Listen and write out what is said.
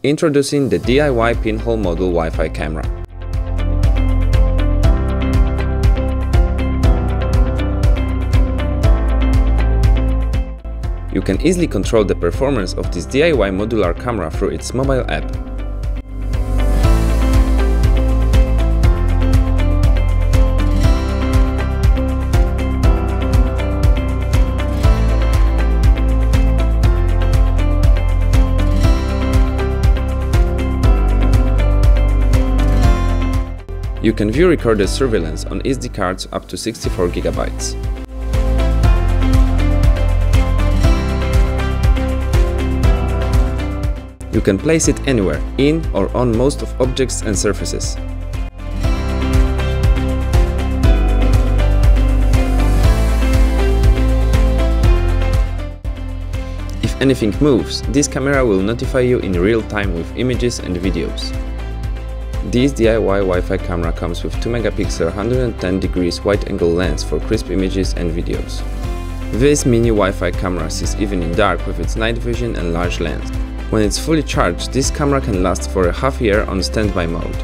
Introducing the DIY Pinhole module Wi-Fi camera. You can easily control the performance of this DIY modular camera through its mobile app. You can view recorded surveillance on SD cards up to 64 GB. You can place it anywhere, in or on most of objects and surfaces. If anything moves, this camera will notify you in real time with images and videos. This DIY Wi-Fi camera comes with 2MP 110° wide-angle lens for crisp images and videos. This mini Wi-Fi camera sees even in dark with its night vision and large lens. When it's fully charged, this camera can last for a half year on standby mode.